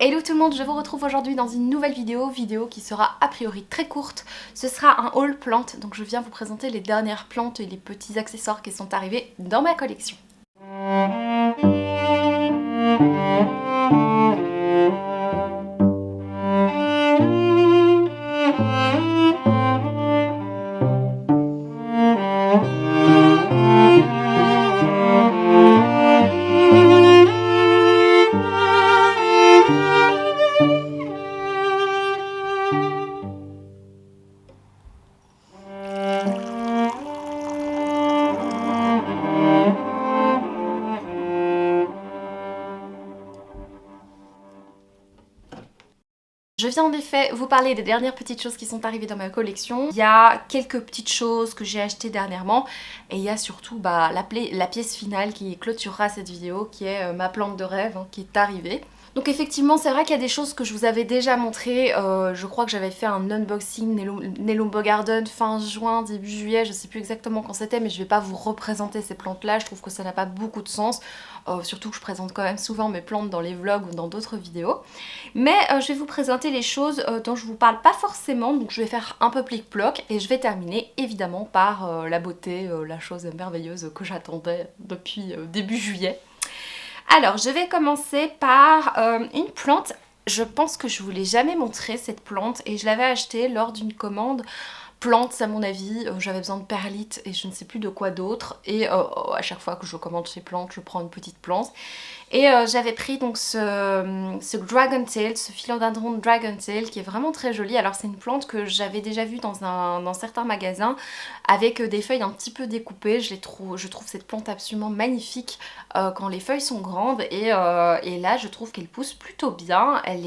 Hello tout le monde, je vous retrouve aujourd'hui dans une nouvelle vidéo qui sera a priori très courte. Ce sera un haul plantes, donc je viens vous présenter les dernières plantes et les petits accessoires qui sont arrivés dans ma collection. Je viens en effet vous parler des dernières petites choses qui sont arrivées dans ma collection. Il y a quelques petites choses que j'ai achetées dernièrement et il y a surtout la pièce finale qui clôturera cette vidéo qui est ma plante de rêve qui est arrivée. Donc effectivement c'est vrai qu'il y a des choses que je vous avais déjà montrées, je crois que j'avais fait un unboxing Nelumbo Garden fin juin, début juillet, je sais plus exactement quand c'était, mais je vais pas vous représenter ces plantes là, je trouve que ça n'a pas beaucoup de sens, surtout que je présente quand même souvent mes plantes dans les vlogs ou dans d'autres vidéos. Mais je vais vous présenter les choses dont je vous parle pas forcément, donc je vais faire un peu plic-ploc et je vais terminer évidemment par la beauté, la chose merveilleuse que j'attendais depuis début juillet. Alors, je vais commencer par une plante. Je pense que je vous l'ai jamais montré cette plante et je l'avais achetée lors d'une commande plante à mon avis. J'avais besoin de perlite et je ne sais plus de quoi d'autre. Et à chaque fois que je commande ces plantes, je prends une petite plante. Et j'avais pris donc ce Dragon Tail, ce philodendron Dragon Tail qui est vraiment très joli. Alors c'est une plante que j'avais déjà vue dans certains magasins avec des feuilles un petit peu découpées. Je trouve cette plante absolument magnifique quand les feuilles sont grandes et là je trouve qu'elle pousse plutôt bien. Elle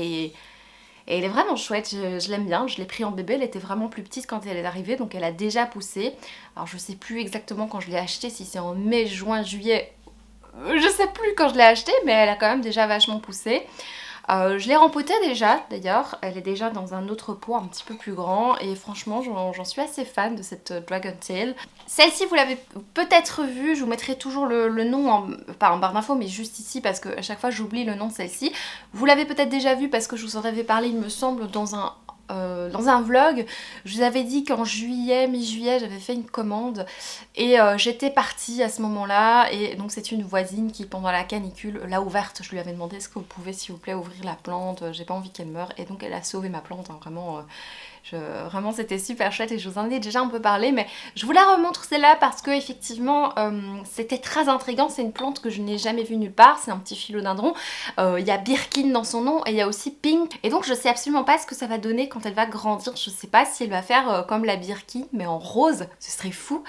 est vraiment chouette, je l'aime bien, je l'ai pris en bébé, elle était vraiment plus petite quand elle est arrivée, donc elle a déjà poussé. Alors je sais plus exactement quand je l'ai achetée, si c'est en mai, juin, juillet, je sais plus quand je l'ai achetée, mais elle a quand même déjà vachement poussé. Je l'ai rempotée déjà d'ailleurs, elle est déjà dans un autre pot un petit peu plus grand et franchement j'en suis assez fan de cette Dragon Tail. Celle-ci vous l'avez peut-être vue, je vous mettrai toujours le nom, pas en barre d'infos mais juste ici parce que à chaque fois j'oublie le nom de celle-ci. Vous l'avez peut-être déjà vue parce que je vous en avais parlé il me semble dans un vlog. Je vous avais dit qu'en juillet, mi-juillet, j'avais fait une commande et j'étais partie à ce moment-là et donc c'est une voisine qui pendant la canicule l'a ouverte. Je lui avais demandé est-ce que vous pouvez s'il vous plaît ouvrir la plante, j'ai pas envie qu'elle meure et donc elle a sauvé ma plante, vraiment. Vraiment c'était super chouette et je vous en ai déjà un peu parlé mais je vous la remontre celle-là parce que effectivement c'était très intriguant. C'est une plante que je n'ai jamais vue nulle part, c'est un petit philodendron, il y a Birkin dans son nom et il y a aussi Pink et donc je sais absolument pas ce que ça va donner quand elle va grandir. Je sais pas si elle va faire comme la Birkin mais en rose, ce serait fou.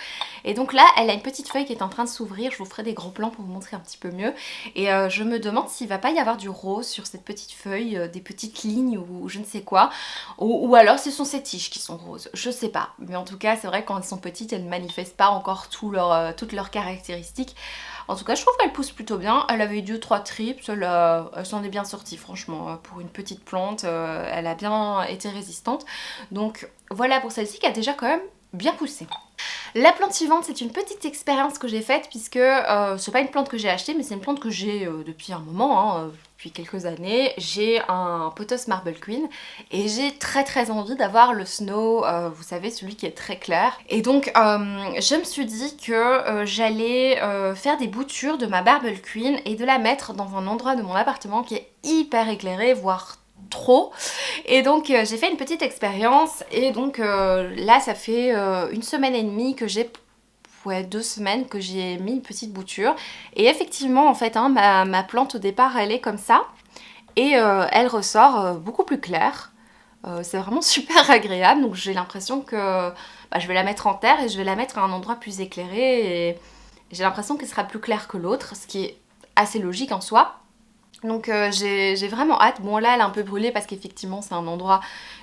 Et donc là elle a une petite feuille qui est en train de s'ouvrir, je vous ferai des gros plans pour vous montrer un petit peu mieux et je me demande s'il va pas y avoir du rose sur cette petite feuille, des petites lignes ou je ne sais quoi, ou alors ce sont ces tiges qui sont roses, je sais pas. Mais en tout cas, c'est vrai quand elles sont petites, elles ne manifestent pas encore toutes leurs caractéristiques. En tout cas, je trouve qu'elle pousse plutôt bien. Elle avait eu 2-3 trips, elle s'en est bien sortie franchement. Pour une petite plante, elle a bien été résistante. Donc voilà pour celle-ci qui a déjà quand même bien poussé. La plante suivante, c'est une petite expérience que j'ai faite puisque c'est pas une plante que j'ai achetée mais c'est une plante que j'ai depuis un moment, depuis quelques années. J'ai un Pothos Marble Queen et j'ai très envie d'avoir le Snow, vous savez celui qui est très clair. Et donc je me suis dit que j'allais faire des boutures de ma Marble Queen et de la mettre dans un endroit de mon appartement qui est hyper éclairé, voire trop. Et donc j'ai fait une petite expérience et donc là ça fait une semaine et demie que j'ai, ouais 2 semaines que j'ai mis une petite bouture et effectivement en fait ma plante au départ elle est comme ça et elle ressort beaucoup plus claire. C'est vraiment super agréable, donc j'ai l'impression que je vais la mettre en terre et je vais la mettre à un endroit plus éclairé et j'ai l'impression qu'elle sera plus claire que l'autre, ce qui est assez logique en soi. Donc j'ai vraiment hâte. Bon là elle est un peu brûlée parce qu'effectivement c'est un endroit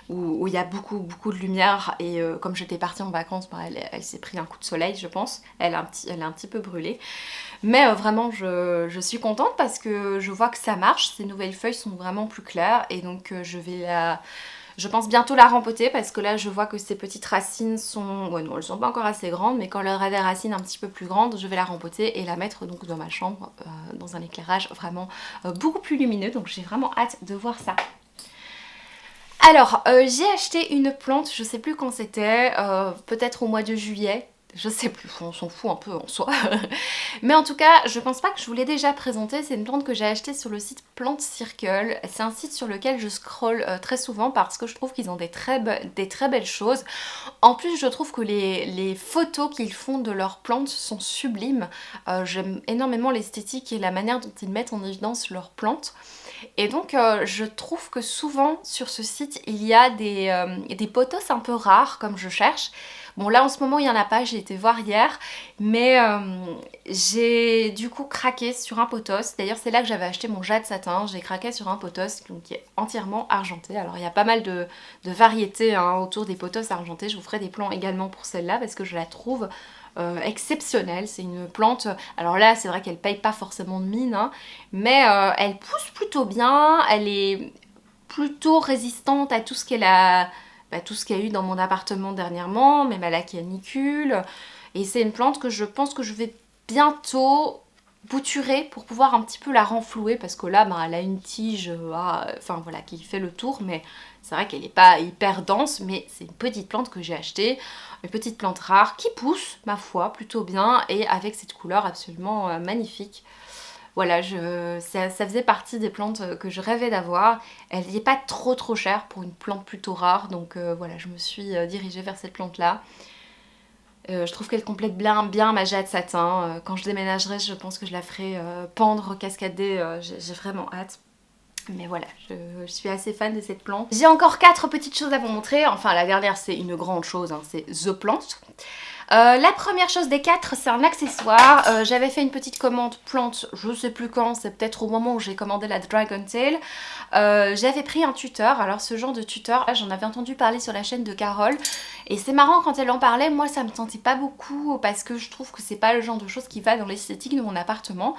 où il y a beaucoup de lumière et comme j'étais partie en vacances, elle s'est pris un coup de soleil je pense. Elle est un petit peu brûlée. Mais vraiment je suis contente parce que je vois que ça marche. Ces nouvelles feuilles sont vraiment plus claires et donc je Je pense bientôt la rempoter parce que là je vois que ces petites racines sont... Ouais non, elles sont pas encore assez grandes, mais quand elle aura des racines un petit peu plus grandes, je vais la rempoter et la mettre donc dans ma chambre, dans un éclairage vraiment beaucoup plus lumineux. Donc j'ai vraiment hâte de voir ça. Alors, j'ai acheté une plante, je sais plus quand c'était, peut-être au mois de juillet. Je sais plus, on s'en fout un peu en soi. Mais en tout cas, je pense pas que je vous l'ai déjà présentée. C'est une plante que j'ai achetée sur le site Plant Circle. C'est un site sur lequel je scrolle très souvent parce que je trouve qu'ils ont des très belles choses. En plus, je trouve que les photos qu'ils font de leurs plantes sont sublimes. J'aime énormément l'esthétique et la manière dont ils mettent en évidence leurs plantes. Et donc je trouve que souvent sur ce site il y a des pothos un peu rares comme je cherche. Bon là en ce moment il n'y en a pas, j'ai été voir hier, mais j'ai du coup craqué sur un pothos. D'ailleurs c'est là que j'avais acheté mon jade satin, j'ai craqué sur un pothos donc, qui est entièrement argenté. Alors il y a pas mal de variétés hein, autour des pothos argentés, je vous ferai des plans également pour celle-là parce que je la trouve exceptionnelle. C'est une plante, alors là c'est vrai qu'elle paye pas forcément de mine hein, mais elle pousse plutôt bien, elle est plutôt résistante à tout ce qu'elle a, tout ce qu'il y a eu dans mon appartement dernièrement, même à la canicule, et c'est une plante que je pense que je vais bientôt bouturer pour pouvoir un petit peu la renflouer parce que là elle a une tige enfin voilà qui fait le tour, mais c'est vrai qu'elle n'est pas hyper dense, mais c'est une petite plante que j'ai achetée, une petite plante rare qui pousse ma foi plutôt bien et avec cette couleur absolument magnifique. Voilà, ça faisait partie des plantes que je rêvais d'avoir. Elle n'est pas trop chère pour une plante plutôt rare, donc voilà, je me suis dirigée vers cette plante là. Je trouve qu'elle complète bien ma jade satin. Quand je déménagerai, je pense que je la ferai pendre, cascader. J'ai vraiment hâte. Mais voilà, je suis assez fan de cette plante. J'ai encore 4 petites choses à vous montrer. Enfin, la dernière, c'est une grande chose, hein, c'est The Plant. La première chose des 4, c'est un accessoire. J'avais fait une petite commande plante, je sais plus quand, c'est peut-être au moment où j'ai commandé la Dragon Tail. J'avais pris un tuteur, alors ce genre de tuteur, j'en avais entendu parler sur la chaîne de Carole. Et c'est marrant quand elle en parlait, moi ça me tentait pas beaucoup parce que je trouve que c'est pas le genre de choses qui va dans l'esthétique de mon appartement.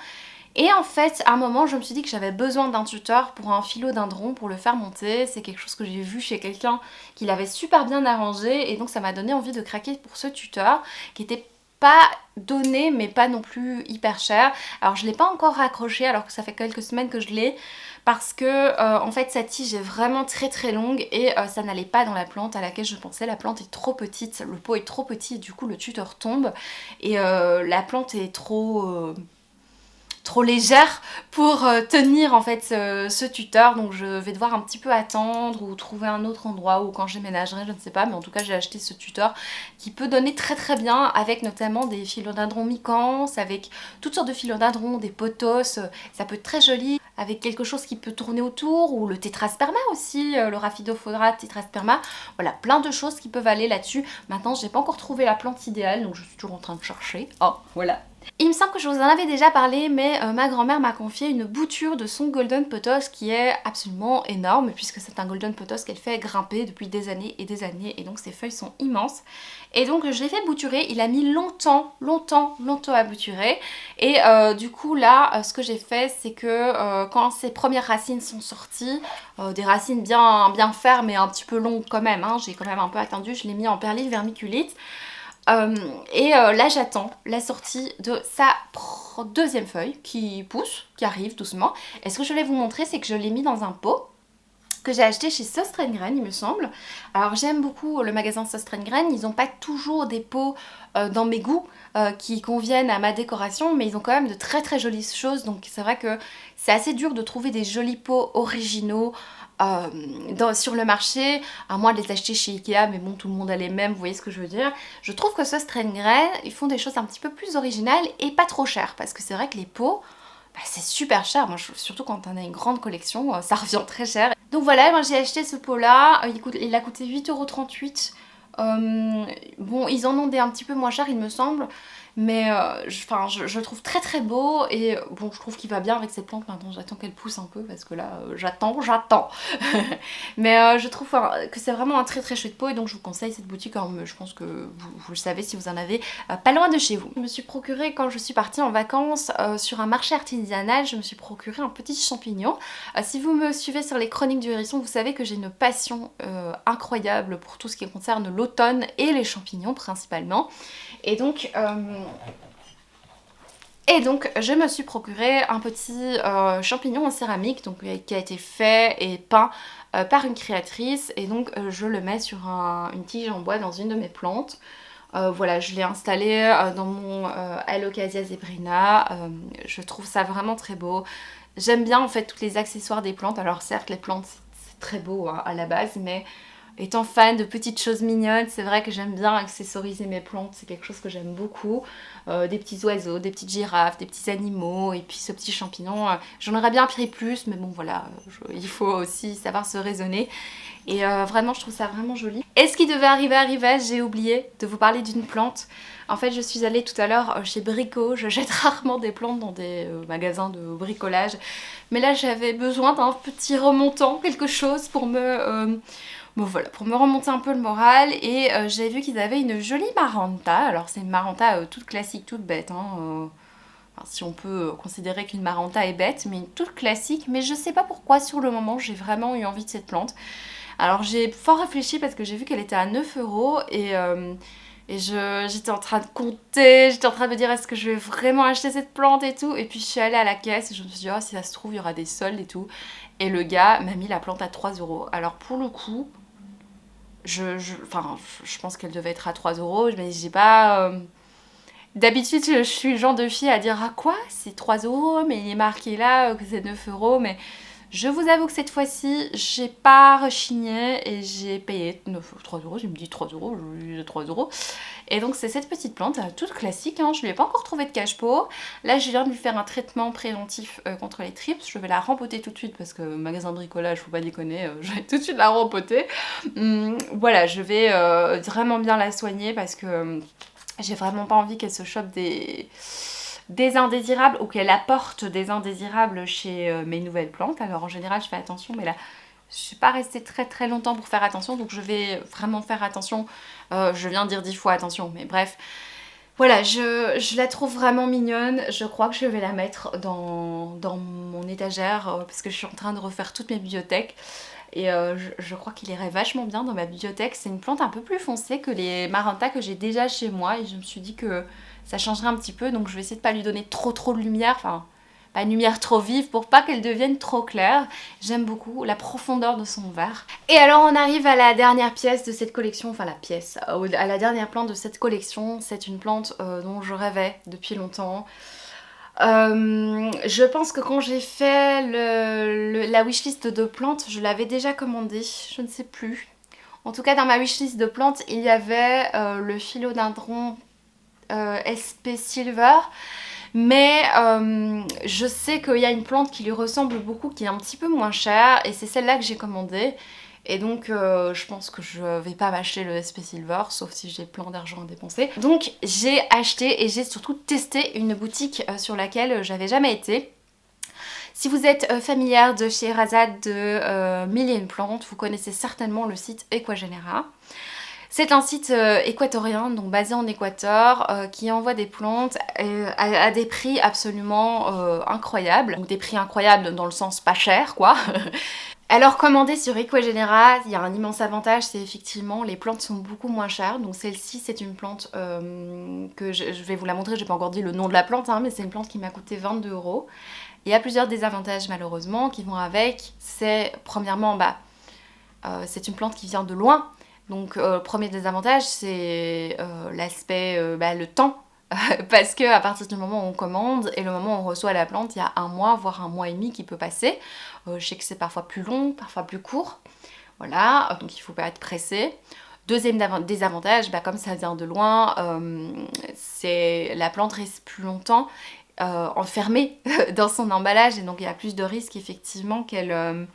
Et en fait, à un moment, je me suis dit que j'avais besoin d'un tuteur pour un philodendron, pour le faire monter. C'est quelque chose que j'ai vu chez quelqu'un qui l'avait super bien arrangé. Et donc ça m'a donné envie de craquer pour ce tuteur, qui était pas donné, mais pas non plus hyper cher. Alors je l'ai pas encore raccroché, alors que ça fait quelques semaines que je l'ai. Parce que en fait sa tige est vraiment très longue et ça n'allait pas dans la plante à laquelle je pensais. La plante est trop petite, le pot est trop petit et du coup le tuteur tombe. Et la plante est trop légère pour tenir en fait ce tuteur, donc je vais devoir un petit peu attendre ou trouver un autre endroit ou quand j'emménagerai, je ne sais pas, mais en tout cas j'ai acheté ce tuteur qui peut donner très bien avec notamment des philodendrons micans, avec toutes sortes de philodendrons, des pothos, ça peut être très joli avec quelque chose qui peut tourner autour, ou le tétrasperma aussi, le Rhaphidophora tétrasperma, voilà, plein de choses qui peuvent aller là-dessus. Maintenant j'ai pas encore trouvé la plante idéale, donc je suis toujours en train de chercher. Oh voilà. Il me semble que je vous en avais déjà parlé, mais ma grand-mère m'a confié une bouture de son Golden Pothos qui est absolument énorme, puisque c'est un Golden Pothos qu'elle fait grimper depuis des années, et donc ses feuilles sont immenses. Et donc je l'ai fait bouturer, il a mis longtemps à bouturer, et du coup là, ce que j'ai fait, c'est que quand ses premières racines sont sorties, des racines bien fermes et un petit peu longues quand même, hein, j'ai quand même un peu attendu, je l'ai mis en perlite vermiculite. Là j'attends la sortie de sa deuxième feuille qui pousse, qui arrive doucement. Et ce que je voulais vous montrer, c'est que je l'ai mis dans un pot que j'ai acheté chez Söstrengren, il me semble. Alors j'aime beaucoup le magasin Söstrengren, ils n'ont pas toujours des pots dans mes goûts qui conviennent à ma décoration, mais ils ont quand même de très jolies choses, donc c'est vrai que c'est assez dur de trouver des jolis pots originaux sur le marché, à moins de les acheter chez Ikea, mais bon, tout le monde a les mêmes, vous voyez ce que je veux dire. Je trouve que Söstrengren, ils font des choses un petit peu plus originales et pas trop chères, parce que c'est vrai que les pots, c'est super cher, moi, surtout quand on a une grande collection, ça revient très cher. Donc voilà, moi j'ai acheté ce pot là, il a coûté 8,38 €. Bon, ils en ont des un petit peu moins chers il me semble, mais je le trouve très très beau et bon je trouve qu'il va bien avec cette plante. Maintenant j'attends qu'elle pousse un peu parce que là j'attends. Mais je trouve que c'est vraiment un très très chouette pot et donc je vous conseille cette boutique, je pense que vous le savez si vous en avez pas loin de chez vous. Je me suis procuré quand je suis partie en vacances sur un marché artisanal, je me suis procuré un petit champignon. Si vous me suivez sur les chroniques du hérisson, vous savez que j'ai une passion incroyable pour tout ce qui concerne l'automne et les champignons principalement. Et donc je me suis procuré un petit champignon en céramique donc, qui a été fait et peint par une créatrice et donc je le mets sur une tige en bois dans une de mes plantes. Voilà, je l'ai installé dans mon Alocasia zebrina. Je trouve ça vraiment très beau. J'aime bien en fait tous les accessoires des plantes. Alors certes les plantes c'est très beau hein, à la base, mais étant fan de petites choses mignonnes, c'est vrai que j'aime bien accessoriser mes plantes, c'est quelque chose que j'aime beaucoup. Des petits oiseaux, des petites girafes, des petits animaux, et puis ce petit champignon, j'en aurais bien pris plus, mais bon voilà, il faut aussi savoir se raisonner. Et vraiment, je trouve ça vraiment joli. Et ce qui devait arriver, j'ai oublié de vous parler d'une plante. En fait, je suis allée tout à l'heure chez Brico. Je jette rarement des plantes dans des magasins de bricolage. Mais là, j'avais besoin d'un petit remontant, quelque chose pour bon, voilà, pour me remonter un peu le moral. Et j'ai vu qu'ils avaient une jolie maranta. Alors, c'est une maranta toute classique, toute bête. Hein, enfin, si on peut considérer qu'une maranta est bête, mais toute classique. Mais je sais pas pourquoi, sur le moment, j'ai vraiment eu envie de cette plante. Alors j'ai fort réfléchi parce que j'ai vu qu'elle était à 9 € et j'étais en train de compter, j'étais en train de me dire est-ce que je vais vraiment acheter cette plante et tout. Et puis je suis allée à la caisse et je me suis dit oh si ça se trouve il y aura des soldes et tout. Et le gars m'a mis la plante à 3 €. Alors pour le coup, je pense qu'elle devait être à 3 €, mais j'ai pas... D'habitude je suis le genre de fille à dire ah quoi c'est 3 €, mais il est marqué là que c'est 9 €, mais... Je vous avoue que cette fois-ci, j'ai pas rechigné et j'ai payé 3 €. Je me dis 3 €, je dis 3 €. Et donc c'est cette petite plante, toute classique, hein. Je lui ai pas encore trouvé de cache-pot. Là, je viens de lui faire un traitement préventif contre les trips. Je vais la rempoter tout de suite parce que magasin de bricolage, faut pas déconner, je vais tout de suite la rempoter. Voilà, je vais vraiment bien la soigner parce que j'ai vraiment pas envie qu'elle se chope des indésirables ou qu'elle apporte des indésirables chez mes nouvelles plantes. Alors en général je fais attention, mais là je suis pas restée très très longtemps pour faire attention, donc je vais vraiment faire attention. Je viens de dire 10 fois attention, mais bref. Voilà, je la trouve vraiment mignonne. Je crois que je vais la mettre dans mon étagère parce que je suis en train de refaire toutes mes bibliothèques. Et je crois qu'il irait vachement bien dans ma bibliothèque. C'est une plante un peu plus foncée que les Maranta que j'ai déjà chez moi. Et je me suis dit que ça changerait un petit peu. Donc je vais essayer de pas lui donner trop de lumière. Enfin, pas une lumière trop vive pour pas qu'elle devienne trop claire. J'aime beaucoup la profondeur de son verre. Et alors on arrive à la dernière pièce de cette collection. Enfin la pièce, à la dernière plante de cette collection. C'est une plante dont je rêvais depuis longtemps. Je pense que quand j'ai fait la wishlist de plantes, je l'avais déjà commandée, je ne sais plus. En tout cas, dans ma wishlist de plantes, il y avait le philodendron SP Silver. Mais je sais qu'il y a une plante qui lui ressemble beaucoup, qui est un petit peu moins chère, et c'est celle-là que j'ai commandée. Et donc je pense que je vais pas m'acheter le SP Silver, sauf si j'ai plein d'argent à dépenser. Donc j'ai acheté et j'ai surtout testé une boutique sur laquelle j'avais jamais été. Si vous êtes familière de Scheherazade de Mille et une plantes, vous connaissez certainement le site Equagenera. C'est un site équatorien, donc basé en Équateur, qui envoie des plantes à des prix absolument incroyables. Donc des prix incroyables dans le sens pas cher quoi. Alors commander sur Equagenera, il y a un immense avantage, c'est effectivement les plantes sont beaucoup moins chères. Donc celle-ci c'est une plante que je vais vous la montrer, j'ai pas encore dit le nom de la plante, hein, mais c'est une plante qui m'a coûté 22 €. Il y a plusieurs désavantages malheureusement qui vont avec. C'est premièrement, c'est une plante qui vient de loin. Donc premier désavantage c'est l'aspect, le temps. Parce que à partir du moment où on commande et le moment où on reçoit la plante, il y a un mois, voire un mois et demi qui peut passer. Je sais que c'est parfois plus long, parfois plus court. Voilà, donc il ne faut pas être pressé. Deuxième désavantage, comme ça vient de loin, c'est la plante reste plus longtemps enfermée dans son emballage et donc il y a plus de risques effectivement qu'elle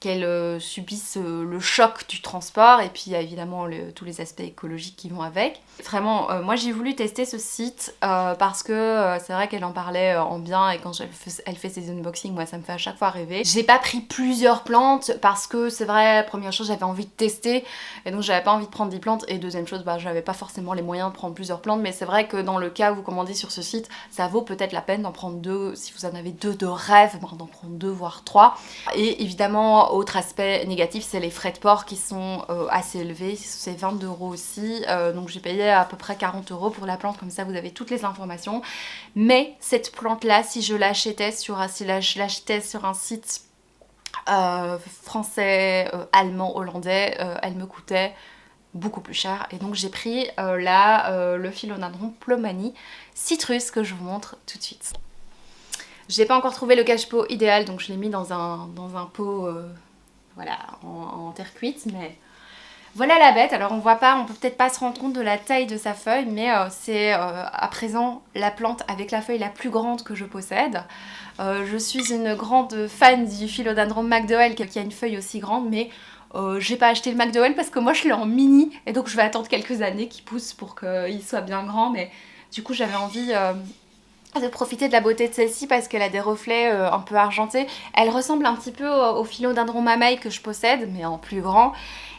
qu'elle subisse le choc du transport et puis il y a évidemment tous les aspects écologiques qui vont avec. Vraiment, moi j'ai voulu tester ce site parce que c'est vrai qu'elle en parlait en bien et quand elle fait ses unboxings, moi ça me fait à chaque fois rêver. J'ai pas pris plusieurs plantes parce que c'est vrai, première chose, j'avais envie de tester et donc j'avais pas envie de prendre 10 plantes et deuxième chose, bah j'avais pas forcément les moyens de prendre plusieurs plantes, mais c'est vrai que dans le cas où vous commandez sur ce site, ça vaut peut-être la peine d'en prendre 2, si vous en avez 2 de rêve, d'en prendre 2 voire 3. Et évidemment, autre aspect négatif, c'est les frais de port qui sont assez élevés, c'est 22 € aussi, donc j'ai payé à peu près 40 € pour la plante, comme ça vous avez toutes les informations. Mais cette plante là, si je l'achetais sur un site français, allemand, hollandais, elle me coûtait beaucoup plus cher et donc j'ai pris le Philodendron Plomani Citrus que je vous montre tout de suite. J'ai pas encore trouvé le cache-pot idéal donc je l'ai mis dans un pot voilà, en terre cuite, mais voilà la bête. Alors on peut peut-être pas se rendre compte de la taille de sa feuille, mais c'est à présent la plante avec la feuille la plus grande que je possède. Je suis une grande fan du Philodendron McDowell qui a une feuille aussi grande, mais j'ai pas acheté le McDowell parce que moi je l'ai en mini et donc je vais attendre quelques années qu'il pousse pour qu'il soit bien grand, mais du coup j'avais envie de profiter de la beauté de celle-ci parce qu'elle a des reflets un peu argentés. Elle ressemble un petit peu au Philodendron Mamey que je possède, mais en plus grand.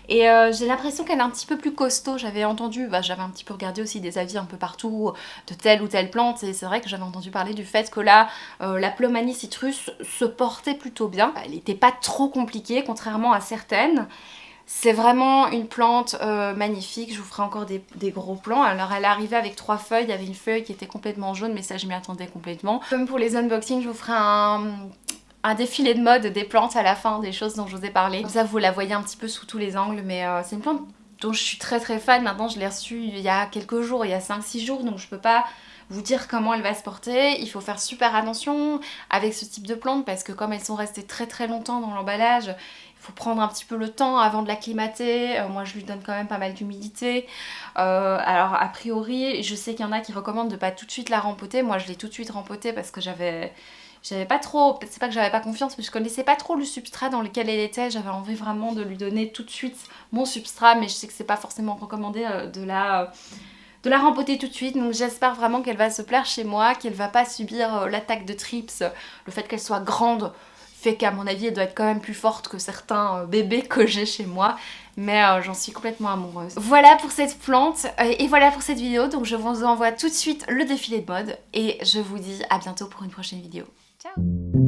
Et j'ai l'impression qu'elle est un petit peu plus costaud. J'avais entendu, j'avais un petit peu regardé aussi des avis un peu partout de telle ou telle plante. Et c'est vrai que j'avais entendu parler du fait que là, la Plomani Citrus se portait plutôt bien. Elle n'était pas trop compliquée, contrairement à certaines. C'est vraiment une plante magnifique, je vous ferai encore des gros plans. Alors elle est arrivée avec 3 feuilles, il y avait une feuille qui était complètement jaune, mais ça je m'y attendais complètement. Comme pour les unboxings, je vous ferai un défilé de mode des plantes à la fin, des choses dont je vous ai parlé. Comme ça vous la voyez un petit peu sous tous les angles, mais c'est une plante dont je suis très fan. Maintenant je l'ai reçue il y a quelques jours, il y a 5-6 jours, donc je peux pas vous dire comment elle va se porter. Il faut faire super attention avec ce type de plante parce que comme elles sont restées très longtemps dans l'emballage, il faut prendre un petit peu le temps avant de l'acclimater. Moi je lui donne quand même pas mal d'humidité. Alors a priori, je sais qu'il y en a qui recommandent de pas tout de suite la rempoter. Moi je l'ai tout de suite rempotée parce que j'avais pas trop, c'est pas que j'avais pas confiance, mais je connaissais pas trop le substrat dans lequel elle était. J'avais envie vraiment de lui donner tout de suite mon substrat, mais je sais que c'est pas forcément recommandé de la rempoter tout de suite, donc j'espère vraiment qu'elle va se plaire chez moi, qu'elle va pas subir l'attaque de trips. Le fait qu'elle soit grande fait qu'à mon avis elle doit être quand même plus forte que certains bébés que j'ai chez moi, mais j'en suis complètement amoureuse. Voilà pour cette plante et voilà pour cette vidéo, donc je vous envoie tout de suite le défilé de mode et je vous dis à bientôt pour une prochaine vidéo. Ciao!